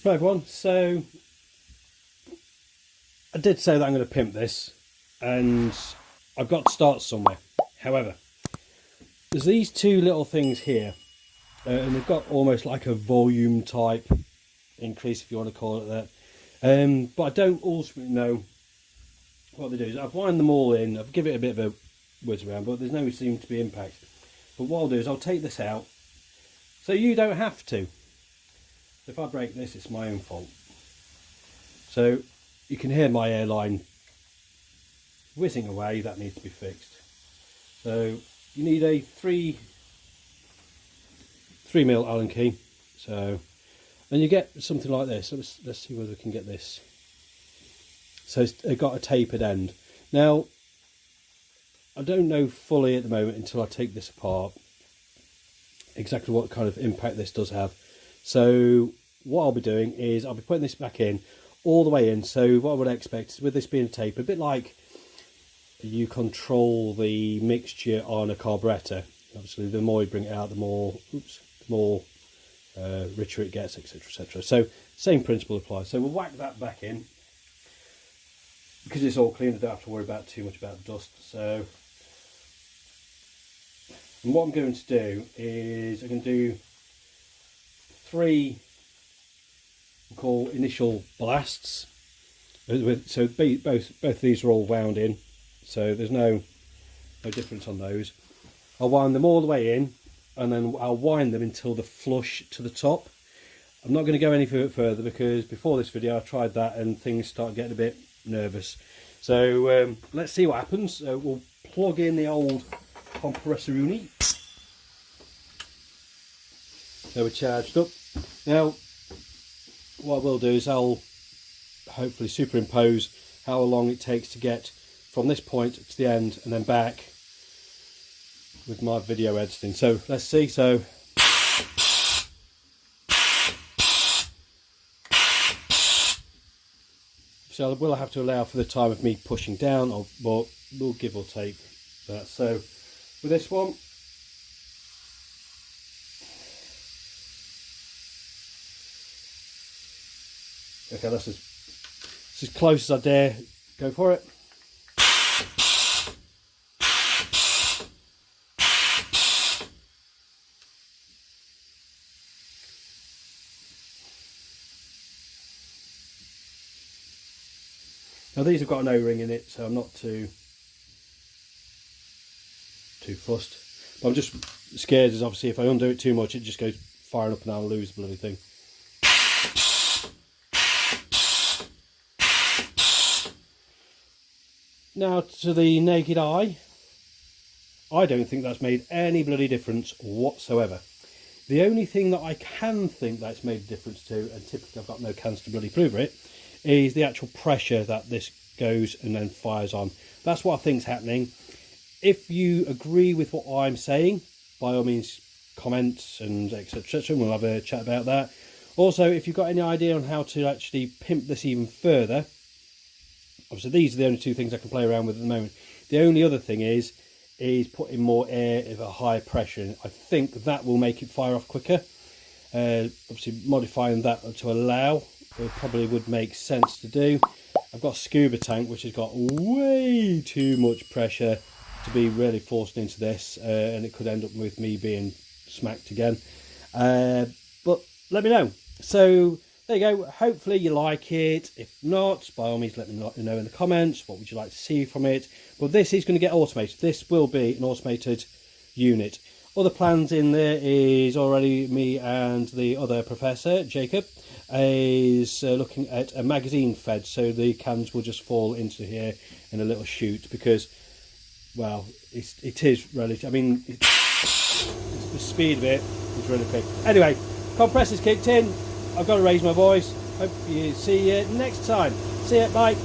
Right everyone, so I did say that I'm going to pimp this and I've got to start somewhere. However, there's these two little things here and they've got almost like a volume type increase, if you want to call it that. But I don't ultimately know what they do. Is I've wind them all in, I've given it a bit of a whiz around, but there's no seem to be impact. But what I'll do is I'll take this out so you don't have to. If I break this, it's my own fault. So you can hear my airline whizzing away. That needs to be fixed. So you need a 3mm Allen key. So, and you get something like this. Let's see whether we can get this. So it's got a tapered end. Now, I don't know fully at the moment until I take this apart exactly what kind of impact this does have. So what I'll be doing is I'll be putting this back in all the way in. So what I would expect is with this being a tape, a bit like you control the mixture on a carburettor. Obviously, the more you bring it out, the more richer it gets, etc., etc. So same principle applies. So we'll whack that back in because it's all clean. I don't have to worry about too much about the dust. So, and what I'm going to do is I'm going to do 3 we'll call initial blasts. So both of these are all wound in, so there's no difference on those. I'll wind them all the way in, and then I'll wind them until they're flush to the top. I'm not going to go any further because before this video I tried that and things started getting a bit nervous. So let's see what happens. We'll plug in the old compressor-uni. So we're charged up. Now what I will do is I'll hopefully superimpose how long it takes to get from this point to the end and then back with my video editing. So let's see. So I will have to allow for the time of me pushing down, but we'll give or take that. So with this one, okay, that's as close as I dare go for it. Now these have got an O-ring in it, so I'm not too fussed. But I'm just scared as obviously if I undo it too much, it just goes firing up and I'll lose the bloody thing. Now to the naked eye, I don't think that's made any bloody difference whatsoever. The only thing that I can think that's made a difference to, and typically I've got no cans to bloody prove it, is the actual pressure that this goes and then fires on. That's what I think's happening. If you agree with what I'm saying, by all means comments and etc, and we'll have a chat about that. Also, if you've got any idea on how to actually pimp this even further, obviously these are the only two things I can play around with at the moment. The only other thing is putting more air at a higher pressure, and I think that will make it fire off quicker. Obviously modifying that to allow it probably would make sense to do. I've got a scuba tank which has got way too much pressure to be really forced into this, and it could end up with me being smacked again. But let me know. So there you go. Hopefully you like it. If not, by all means let me know in the comments. What would you like to see from it? But this is going to get automated. This will be an automated unit. Other plans in there is already me and the other professor, Jacob, is looking at a magazine fed, so the cans will just fall into here in a little chute, because, well, it is relative. I mean, the speed of it is really quick. Anyway, compressor's kicked in. I've got to raise my voice. Hope you see you next time. See ya, bye.